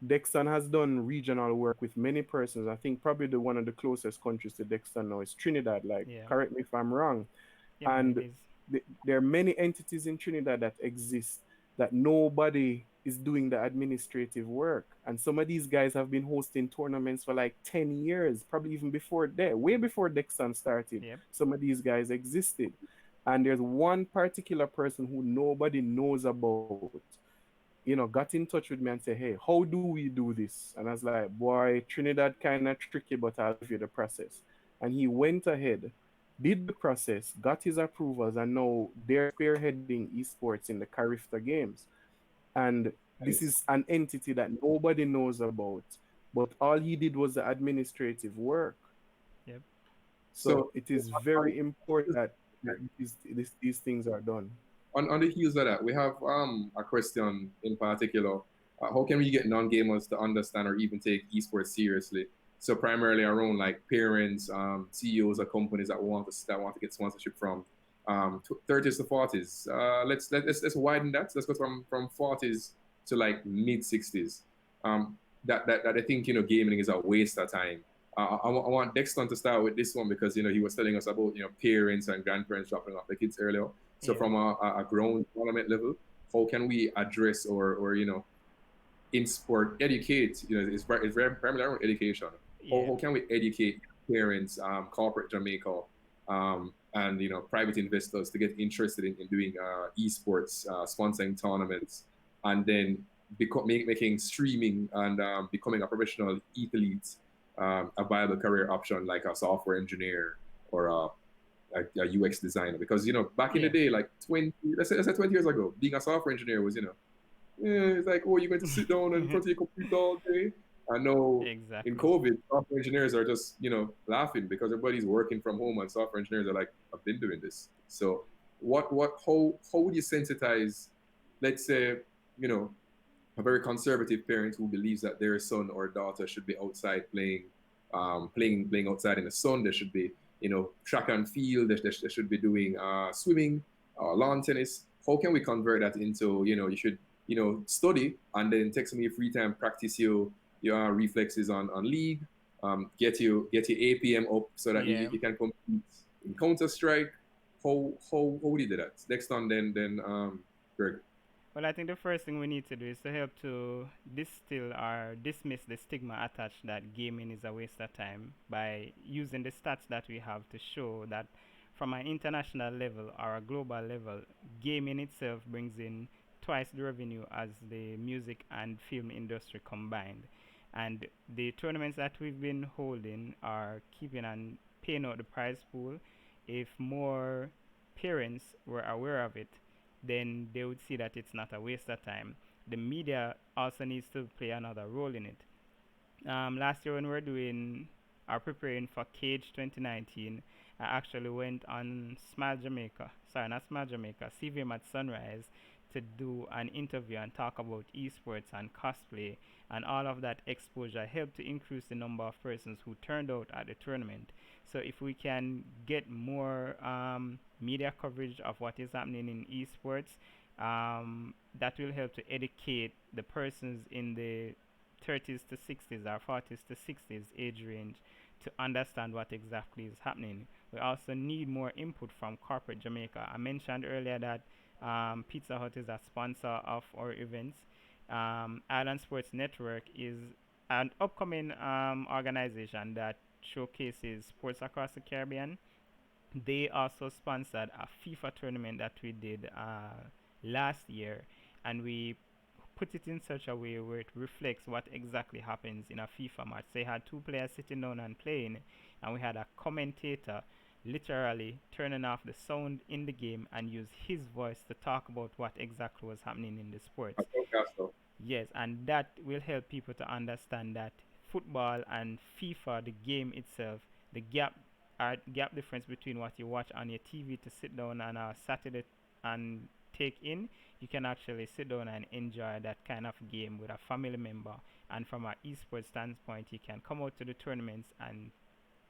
Dexton has done regional work with many persons. I think probably the one of the closest countries to Dexton now is Trinidad. Like, Yeah. correct me if I'm wrong. Yeah, man, it And is. there are many entities in Trinidad that exist that nobody is doing the administrative work. And some of these guys have been hosting tournaments for like 10 years, probably even before that, way before Dexton started. Yep. Some of these guys existed. And there's one particular person who nobody knows about, got in touch with me and said, "Hey, how do we do this?" And I was like, "Boy, Trinidad kind of tricky, but I'll give you the process." And he went ahead, did the process, got his approvals, and now they're spearheading esports in the Carifta games. And this Nice. is an entity that nobody knows about, but all he did was the administrative work. Yep. So So it is very important that these things are done. on the heels of that, we have a question in particular. How can we get non-gamers to understand or even take esports seriously? So primarily around like parents, CEOs of companies that want to get sponsorship from 30s to 40s. Let's widen that. Let's go from 40s to like mid 60s. That I think gaming is a waste of time. I want Dexton to start with this one because he was telling us about parents and grandparents dropping off the kids earlier. So Yeah. from a grown tournament level, how can we address or in sport educate? It's very primarily around education. How, Yeah. how can we educate parents, corporate Jamaica, and private investors to get interested in doing esports, sponsoring tournaments, and then making streaming and becoming a professional athlete a viable career option like a software engineer or a UX designer because back in the Yeah. day like 20 let's say 20 years ago being a software engineer was it's like, oh, you're going to sit down in front of your computer all day. I know in Exactly. COVID software engineers are just laughing because everybody's working from home and software engineers are like, I've been doing this. So how would you sensitize, let's say, you know a very conservative parent who believes that their son or daughter should be outside playing outside in the sun. They should be, track and field. They should be doing swimming, lawn tennis. How can we convert that into, you should, study and then take some of your free time, practice your reflexes on league, get your APM up so that you, Yeah. you can compete in Counter Strike. How would you do that? Next on then Greg. Well, I think the first thing we need to do is to help to distill or dismiss the stigma attached that gaming is a waste of time by using the stats that we have to show that from an international level or a global level, gaming itself brings in twice the revenue as the music and film industry combined. And the tournaments that we've been holding are keeping and paying out the prize pool. If more parents were aware of it, then they would see that it's not a waste of time. The media also needs to play another role in it. Last year when we were doing our preparing for Cage 2019, I actually went on Smile Jamaica, sorry, not Smile Jamaica, CVM at Sunrise to do an interview and talk about esports and cosplay, and all of that exposure helped to increase the number of persons who turned out at the tournament. So if we can get more media coverage of what is happening in esports, that will help to educate the persons in the 30s to 60s or 40s to 60s age range to understand what exactly is happening. We also need more input from corporate Jamaica. I mentioned earlier that Pizza Hut is a sponsor of our events. Island Sports Network is an upcoming organization that showcases sports across the Caribbean. They also sponsored a FIFA tournament that we did last year, and we put it in such a way where it reflects what exactly happens in a FIFA match. They had two players sitting down and playing, and we had a commentator literally turning off the sound in the game and use his voice to talk about what exactly was happening in the A sports. broadcaster. Yes, and that will help people to understand that football and FIFA, the game itself, the gap difference between what you watch on your TV to sit down on a Saturday and take in, you can actually sit down and enjoy that kind of game with a family member. And from an esports standpoint, you can come out to the tournaments and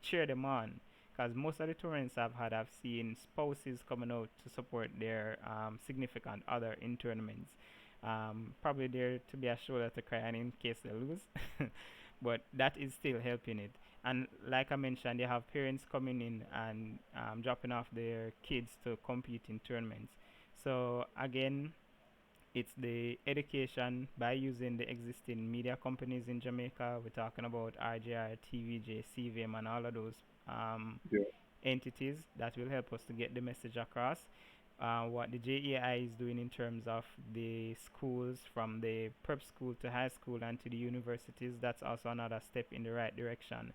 cheer them on. Because most of the tournaments I've seen spouses coming out to support their significant other in tournaments. Probably there to be a shoulder to cry on in case they lose, but that is still helping it. And like I mentioned, they have parents coming in and dropping off their kids to compete in tournaments. So again, it's the education by using the existing media companies in Jamaica. We're talking about RJR, TVJ, CVM, and all of those um, Yeah. entities that will help us to get the message across. What the JEI is doing in terms of the schools from the prep school to high school and to the universities, that's also another step in the right direction.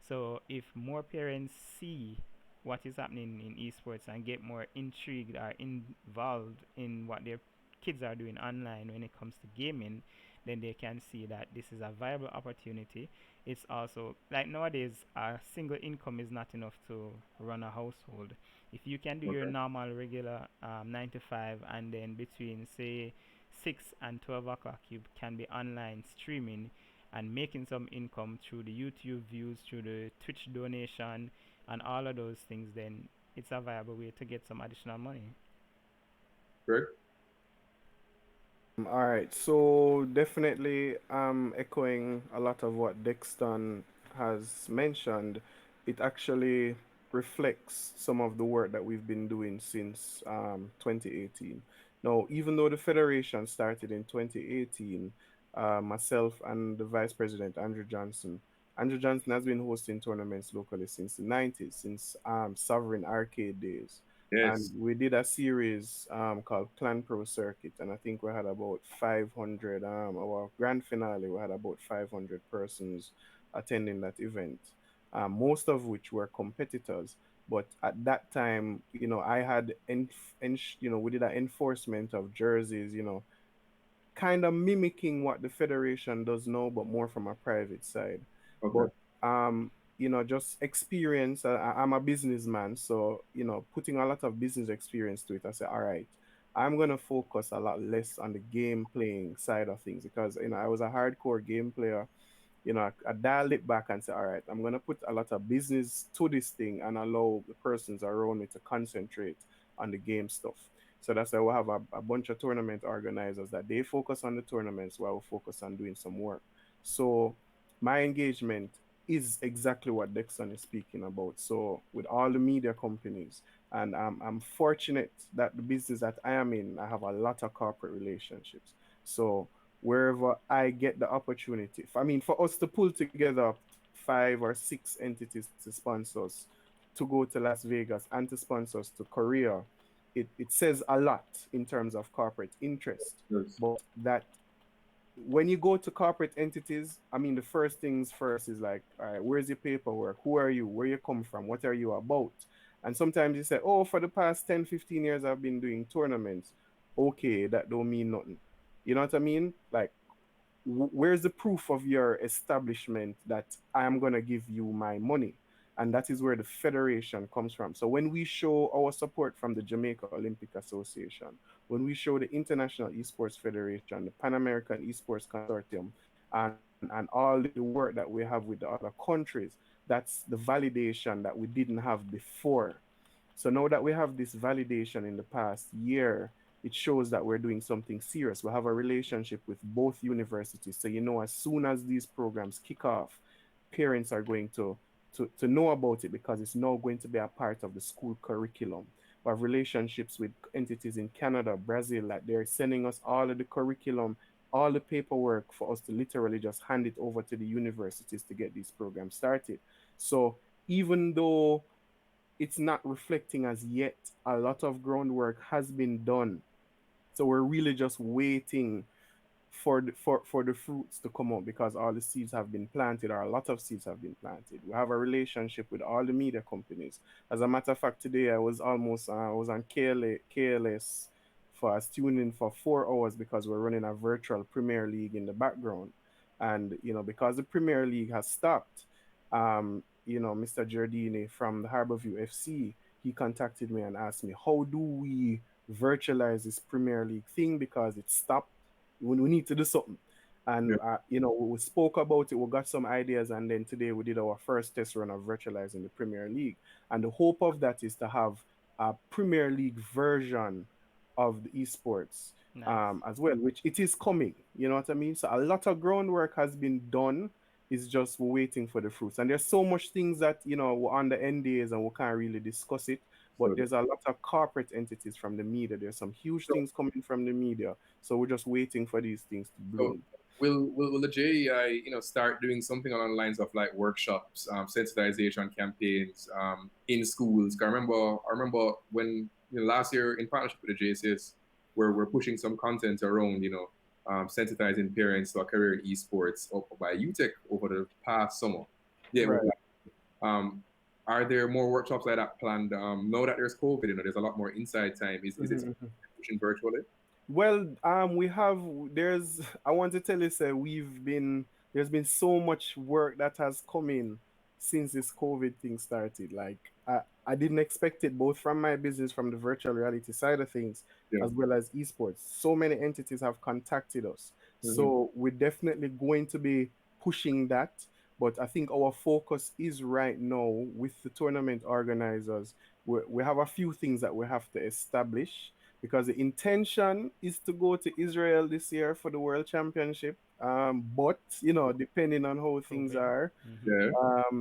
So if more parents see what is happening in esports and get more intrigued or involved in what their kids are doing online when it comes to gaming, then they can see that this is a viable opportunity. It's also like nowadays, a single income is not enough to run a household. If you can do your Okay. normal regular 9 to 5, and then between say 6 and 12 o'clock you can be online streaming and making some income through the YouTube views, through the Twitch donation, and all of those things, then it's a viable way to get some additional money. Greg? All right, so definitely echoing a lot of what Dexton has mentioned. It actually reflects some of the work that we've been doing since 2018. Now, even though the federation started in 2018, myself and the vice president Andrew Johnson has been hosting tournaments locally since the 90s, since Sovereign Arcade days. And Yes. we did a series called Clan Pro Circuit, and I think we had about 500. Our grand finale, we had about 500 persons attending that event, most of which were competitors. But at that time, I had, we did an enforcement of jerseys, kind of mimicking what the federation does now, but more from a private side. Okay. But just experience. I'm a businessman, so putting a lot of business experience to it, I say, all right, I'm gonna focus a lot less on the game playing side of things because I was a hardcore game player. I dialed it back and said, all right, I'm gonna put a lot of business to this thing and allow the persons around me to concentrate on the game stuff. So that's why we have a bunch of tournament organizers that they focus on the tournaments while we focus on doing some work. So my engagement is exactly what Dexon is speaking about. So with all the media companies, and I'm fortunate that the business that I am in, I have a lot of corporate relationships. So wherever I get the opportunity. I mean, for us to pull together 5 or 6 entities to sponsor us to go to Las Vegas and to sponsor us to Korea, it says a lot in terms of corporate interest. Yes. But that when you go to corporate entities, I mean, the first things first is like, all right, where's your paperwork? Who are you? Where you come from? What are you about? And sometimes you say, oh, for the past 10, 15 years, I've been doing tournaments. Okay, that don't mean nothing. You know what I mean? Like, where's the proof of your establishment that I'm going to give you my money? And that is where the federation comes from. So when we show our support from the Jamaica Olympic Association, when we show the International Esports Federation, the Pan American Esports Consortium, and all the work that we have with the other countries, that's the validation that we didn't have before. So now that we have this validation in the past year, it shows that we're doing something serious. We have a relationship with both universities. So as soon as these programs kick off, parents are going to know about it because it's now going to be a part of the school curriculum. We have relationships with entities in Canada, Brazil, that they're sending us all of the curriculum, all the paperwork for us to literally just hand it over to the universities to get these programs started. So even though it's not reflecting as yet, a lot of groundwork has been done. So we're really just waiting for the fruits to come up because all the seeds have been planted, or a lot of seeds have been planted. We have a relationship with all the media companies. As a matter of fact, today I was on KLS for I was tuning in for 4 hours because we're running a virtual Premier League in the background, and because the Premier League has stopped, Mr. Giardini from the Harborview FC, he contacted me and asked me, how do we virtualize this Premier League thing because it stopped. We need to do something. And, Yeah. we spoke about it, we got some ideas, and then today we did our first test run of virtualizing the Premier League. And the hope of that is to have a Premier League version of the esports. Nice. as well, which it is coming. You know what I mean? So a lot of groundwork has been done. It's just we're waiting for the fruits. And there's so much things that, we're under NDAs and we can't really discuss it. But So, there's a lot of corporate entities from the media. There's some huge so, things coming from the media. So we're just waiting for these things to so bloom. will the JEI, start doing something along the lines of like workshops, sensitization campaigns, in schools? 'Cause I remember when, last year in partnership with the JCS, where we're pushing some content around, sensitizing parents to a career in esports up by UTech over the past summer. Yeah, it was Right. Um, are there more workshops like that planned? Know that there's COVID, there's a lot more inside time. Is it Mhm. pushing virtually? Well, we have there's I want to tell you, sir, there's been so much work that has come in since this COVID thing started. Like I didn't expect it both from my business, from the virtual reality side of things, Yeah. as well as esports. So many entities have contacted us. Mm-hmm. So we're definitely going to be pushing that. But I think our focus is right now with the tournament organizers. We have a few things that we have to establish because the intention is to go to Israel this year for the World Championship. But depending on how things COVID. are, Mm-hmm.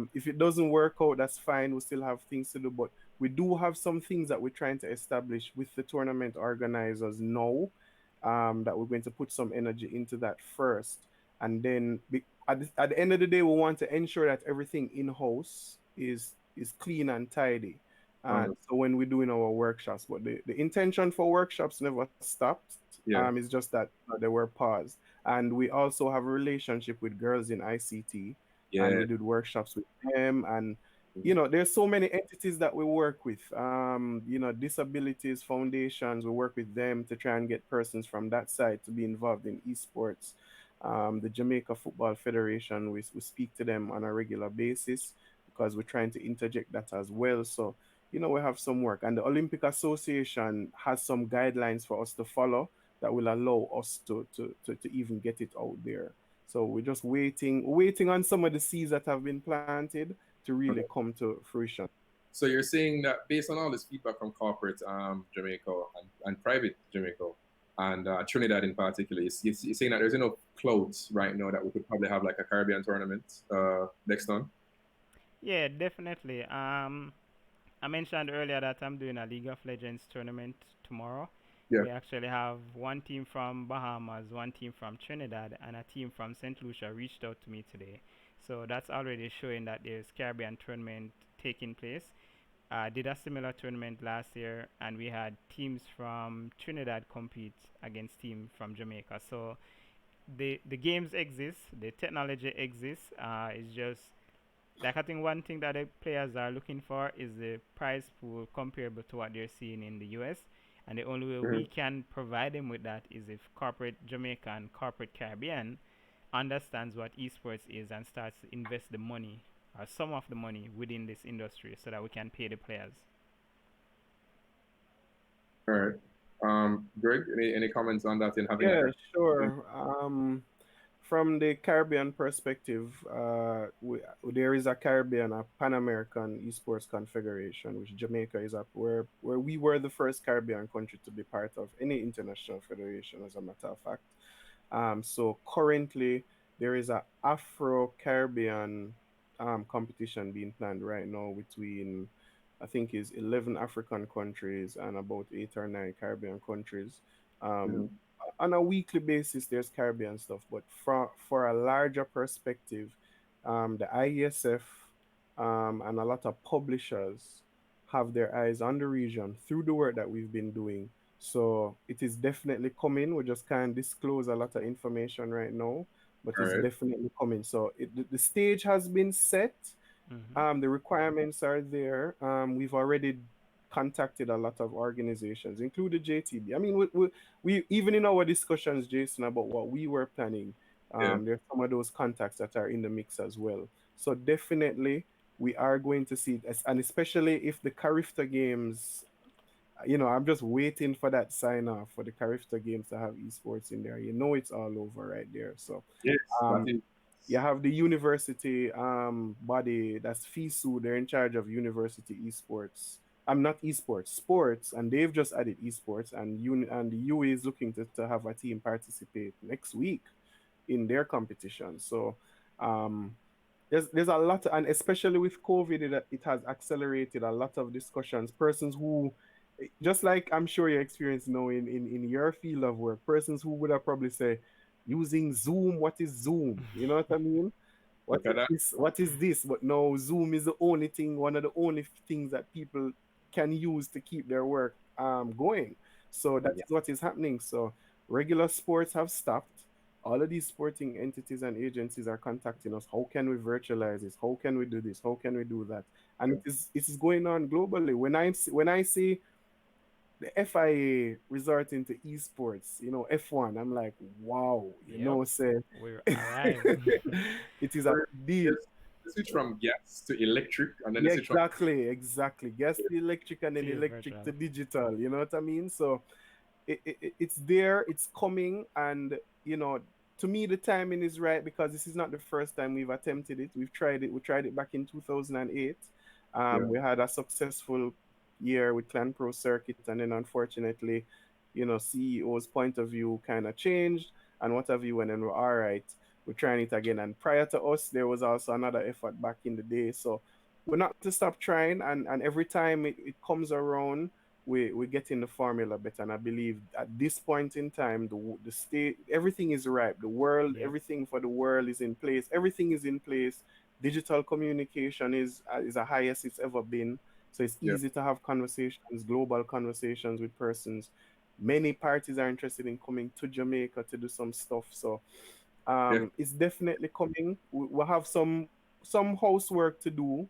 Yeah. if it doesn't work out, that's fine. We still have things to do, but we do have some things that we're trying to establish with the tournament organizers now. That we're going to put some energy into that first, and then at the end of the day, we want to ensure that everything in house is clean and tidy. Uh, So when we're doing our workshops, but the intention for workshops never stopped. yeah. It's just that they were paused, and we also have a relationship with Girls in ICT, and Yeah. we did workshops with them. And Mhm. there's so many entities that we work with. Disabilities foundations, we work with them to try and get persons from that side to be involved in esports. The Jamaica Football Federation, we speak to them on a regular basis because we're trying to interject that as well. So we have some work, and the Olympic Association has some guidelines for us to follow that will allow us to even get it out there. So we're just waiting on some of the seeds that have been planted to really Okay. come to fruition. So you're saying that based on all this feedback from corporate Jamaica and private Jamaica and Trinidad in particular, you're saying that there's enough clout right now that we could probably have like a Caribbean tournament next time. Yeah, definitely. I mentioned earlier that I'm doing a League of Legends tournament tomorrow. Yeah. We actually have one team from Bahamas, one team from Trinidad, and a team from St. Lucia reached out to me today. So that's already showing that there's Caribbean tournament taking place. Did a similar tournament last year, and we had teams from Trinidad compete against teams from Jamaica. So the games exist, the technology exists. It's just like I think one thing that the players are looking for is the prize pool comparable to what they're seeing in the US. And the only way we Mhm. can provide them with that is if corporate Jamaica and corporate Caribbean understands what esports is and starts to invest the money or some of the money within this industry so that we can pay the players. All right. Greg, any comments on that in having like Yeah, a sure. From the Caribbean perspective, there is a Caribbean, a Pan American Esports Confederation, which Jamaica is up where we were the first Caribbean country to be part of any international federation, as a matter of fact. So currently, there is a Afro Caribbean competition being planned right now between, I think, is 11 African countries and about 8 or 9 Caribbean countries. Um, Mhm. on a weekly basis, there's Caribbean stuff, but for a larger perspective, the IESF and a lot of publishers have their eyes on the region through the work that we've been doing. So it is definitely coming. We just can't disclose a lot of information right now, but All it's right. definitely coming. So the stage has been set. Mm-hmm. The requirements are there. We've already contacted a lot of organizations, including JTB. I mean, we even in our discussions, Jason, about what we were planning, Yeah. there's some of those contacts that are in the mix as well. So definitely, we are going to see this, and especially if the Carifta games, I'm just waiting for that sign off for the Carifta games to have esports in there. It's all over right there. So Yes, that um, is. you have the university body that's FISU. They're in charge of university esports. I'm not esports, sports, and they've just added esports, and the UA is looking to have a team participate next week in their competition. So um, there's a lot, and especially with COVID, it has accelerated a lot of discussions. Persons who, just like I'm sure you experience now in your field of work, persons who would have probably say, using Zoom, what is Zoom? You know what I mean? What Look at is that. this? What is this? But no, Zoom is the only thing, one of the only things that people can use to keep their work going. So that Yeah. is what is happening. So regular sports have stopped. All of these sporting entities and agencies are contacting us. How can we virtualize this? How can we do this? How can we do that? And it is going on globally. When I see the FIA resorting to esports, F1, I'm like, wow, Yep, say we arrived. it is a First, big deal. yes, they switch from gas to electric, and then they Yeah, switch from exactly. Gas to electric and then To electric to virtual. digital. You know what I mean? So it's there, it's coming, and to me the timing is right because this is not the first time we've attempted it. We tried it back in 2008. yeah, We had a successful year with Clan Pro Circuit, and then unfortunately, CEO's point of view kind of changed and what have you, and then we're all right, we're trying it again. And prior to us there was also another effort back in the day, so we're not to stop trying, and every time it comes around, we're getting the formula better. And I believe at this point in time, the state, everything is ripe. The world, Yep, everything for the world is in place. Everything is in place. Digital communication is the highest it's ever been. So it's yeah, easy to have conversations, global conversations with persons. Many parties are interested in coming to Jamaica to do some stuff. So yeah. it's definitely coming. We'll have some housework to do,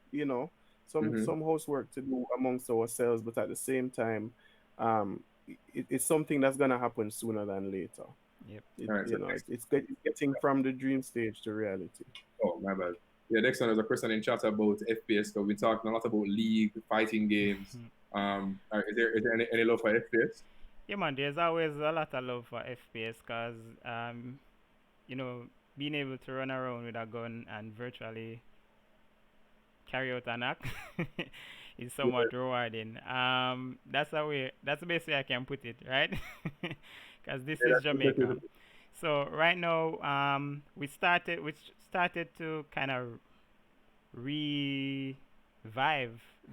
Mm-hmm. some housework to do amongst ourselves, but at the same time, it's something that's gonna happen sooner than later. yep. It All right. So next, it's getting from the dream stage to reality. oh my bad. Yeah, next one is a question in chat about FPS. Because we're talking a lot about league fighting games. Is there any love for FPS? Yeah, man, there's always a lot of love for FPS because, you know, being able to run around with a gun and virtually carry out an act is Yeah, somewhat rewarding. That's a way. That's the best way I can put it, right? Because this yeah, is that's Jamaica. interesting. So right now, we started to kind of revive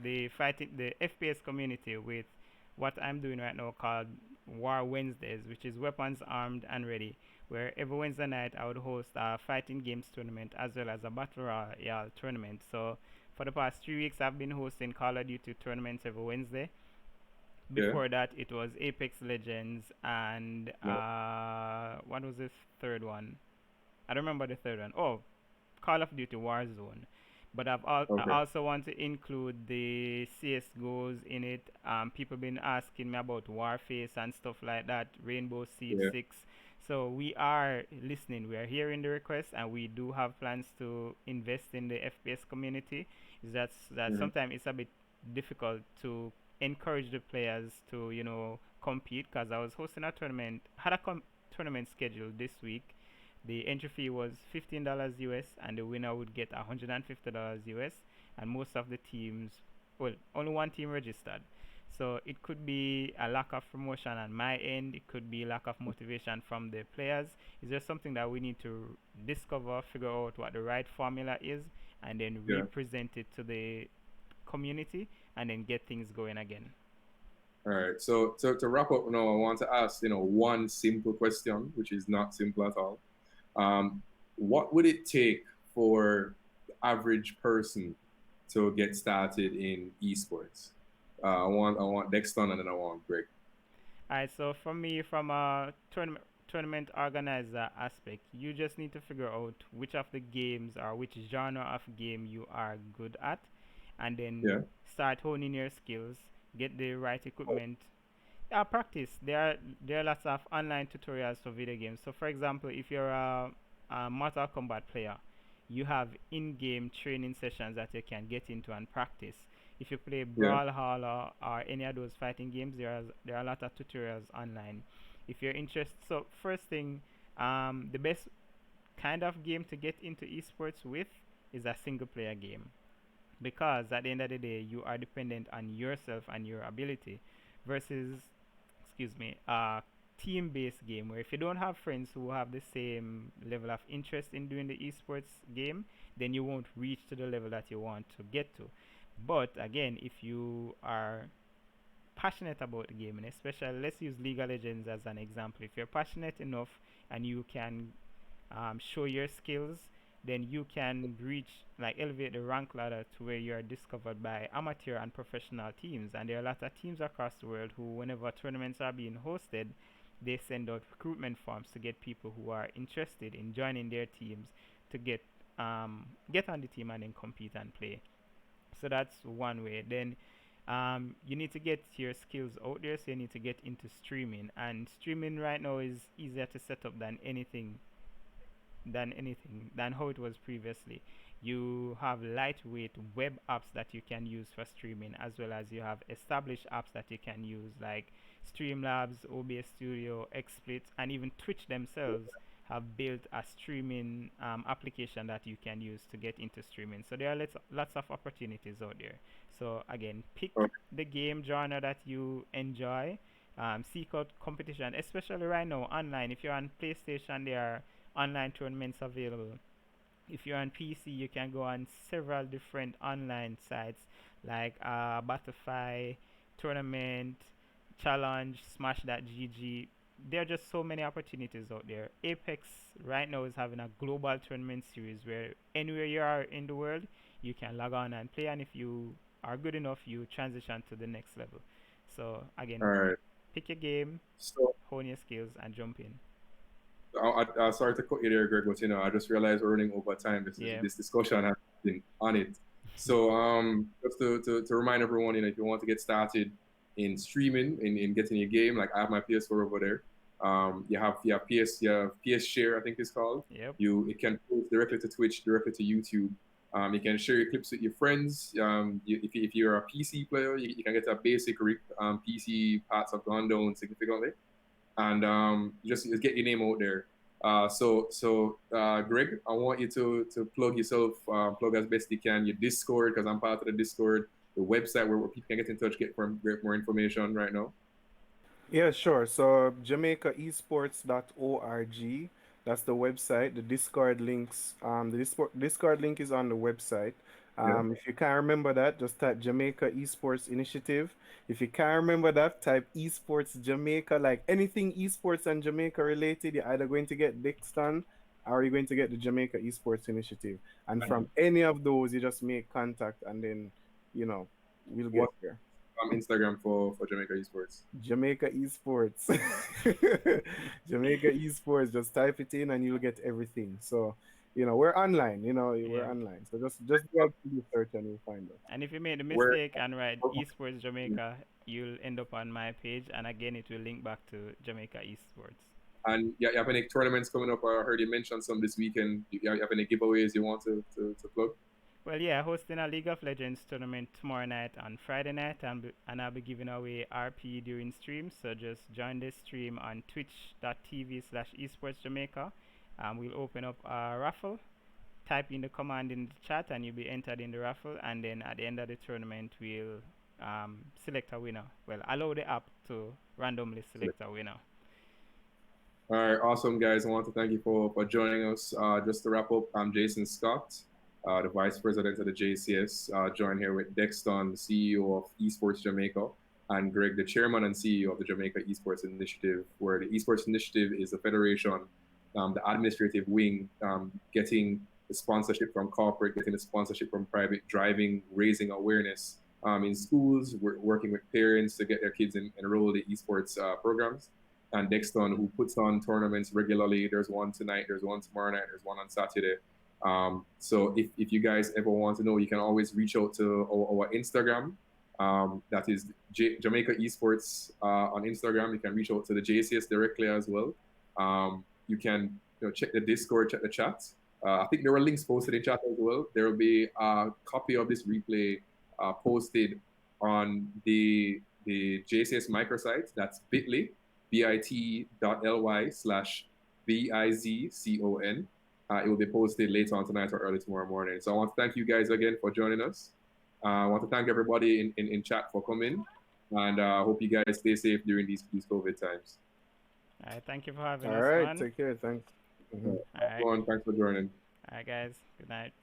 the FPS community with what I'm doing right now called War Wednesdays, which is weapons armed and ready. Where every Wednesday night I would host a fighting games tournament as well as a battle royale tournament. So for the past 3 weeks, I've been hosting Call of Duty tournaments every Wednesday. Yeah. Before that, it was Apex Legends and No. what was the third one? I don't remember the third one. Oh, Call of Duty Warzone. But I Okay. also want to include the CS:GOs in it. People been asking me about Warface and stuff like that, Rainbow Siege Yeah. 6. So we are listening. We are hearing the requests, and we do have plans to invest in the FPS community. Is that Mm-hmm. sometimes it's a bit difficult to encourage the players to compete because I was hosting a tournament, had a tournament scheduled this week. The entry fee was $15 US, and the winner would get $150 US. And most of the teams, well, only one team registered. So it could be a lack of promotion on my end. It could be lack of motivation from the players. Is there something that we need to discover, figure out what the right formula is, and then Yeah. represent it to the community, and then get things going again? All right. So to wrap up now, I want to ask, one simple question, which is not simple at all. Um, what would it take for the average person to get started in esports? I want Dexton and then I want Greg. Alright, so for me, from a tournament organizer aspect, you just need to figure out which of the games or which genre of game you are good at, and then Yeah. start honing your skills. Get the right equipment. Practice. There are lots of online tutorials for video games. So, for example, if you're a Mortal Kombat player, you have in-game training sessions that you can get into and practice. If you play Yeah. Brawlhalla or any of those fighting games, there are a lot of tutorials online. If you're interested, so first thing, the best kind of game to get into esports with is a single player game. because at the end of the day you are dependent on yourself and your ability versus, excuse me, a team-based game where if you don't have friends who have the same level of interest in doing the esports game, then you won't reach to the level that you want to get to. But again, if you are passionate about the game, and especially let's use League of Legends as an example, if you're passionate enough and you can show your skills, then you can reach, like, elevate the rank ladder to where you are discovered by amateur and professional teams. And there are a lot of teams across the world who, whenever tournaments are being hosted, they send out recruitment forms to get people who are interested in joining their teams to get on the team and then compete and play. So that's one way. Then you need to get your skills out there, so you need to get into streaming. And streaming right now is easier to set up than how it was previously. You have lightweight web apps that you can use for streaming, as well as you have established apps that you can use like Streamlabs, OBS Studio, XSplit, and even Twitch themselves have built a streaming application that you can use to get into streaming. So there are lots of opportunities out there. So again, pick the game genre that you enjoy. Seek out competition, especially right now online. If you're on PlayStation, there are online tournaments available. If you're on PC, you can go on several different online sites like Battlefy, Tournament, Challenge, Smash.gg. There are just so many opportunities out there. Apex right now is having a global tournament series where anywhere you are in the world, you can log on and play. And if you are good enough, you transition to the next level. So All again, right. pick your game, So hone your skills, and jump in. sorry to cut you there, Greg, but I just realized we're running over time. Yeah. This discussion has been on it. So just to remind everyone, if you want to get started in streaming, in getting your game, like I have my PS4 over there. You have PS Share, I think it's called. Yep. It can post directly to Twitch, directly to YouTube. You can share your clips with your friends. If you're a PC player, you can get a basic rig. PC parts have gone down significantly, and just get your name out there. Greg, I want you to plug yourself, plug as best you can your Discord, because I'm part of the Discord, the website where people can get in touch, get more information right now. Yeah, sure. So JamaicaEsports.org. That's the website. The Discord links. Discord link is on the website. Yeah. If you can't remember that, just type Jamaica Esports Initiative. If you can't remember that, type Esports Jamaica. Like anything esports and Jamaica related, you're either going to get Dixon or you're going to get the Jamaica Esports Initiative. And from any of those, you just make contact, and then you know we'll get What there. Instagram for Jamaica Esports? Jamaica Esports. Jamaica Esports. Just type it in and you'll get everything. So, we're online. We're Yeah. online. So just do a Google search and you'll find us. And if you made the Where mistake and write Esports Jamaica, you'll end up on my page, and again, it will link back to Jamaica Esports. and yeah, you have any tournaments coming up? I heard you mention some this weekend. You have any giveaways you want to plug? Well, yeah, hosting a League of Legends tournament tomorrow night and Friday night, and I'll be giving away RP during streams. So just join this stream on twitch.tv/esportsjamaica. We'll open up a raffle. Type in the command in the chat, and you'll be entered in the raffle. And then at the end of the tournament, we'll select a winner. Well, allow the app to randomly select a winner. All right, awesome, guys. I want to thank you for joining us. Just to wrap up, I'm Jason Scott, the Vice President of the JCS, joined here with Dexton, the CEO of Esports Jamaica, and Greg, the Chairman and CEO of the Jamaica Esports Initiative, where the Esports Initiative is the federation, the administrative wing, getting the sponsorship from corporate, getting the sponsorship from private, driving, raising awareness in schools. We're working with parents to get their kids enrolled in esports programs. And Dexton, who puts on tournaments regularly. There's one tonight, there's one tomorrow night, there's one on Saturday. So if you guys ever want to know, you can always reach out to our Instagram. That is Jamaica Esports on Instagram. You can reach out to the JCS directly as well. You can check the Discord, check the chat. I think there were links posted in chat as well. There will be a copy of this replay posted on the JCS microsite. That's bit.ly/BIZCON. It will be posted later on tonight or early tomorrow morning. So I want to thank you guys again for joining us. I want to thank everybody in chat for coming, and hope you guys stay safe during these COVID times. All right, thank you for having All us right, on. take care. Thanks. Mhm. Uh, All right, everyone, thanks for joining. all right, guys. Good night.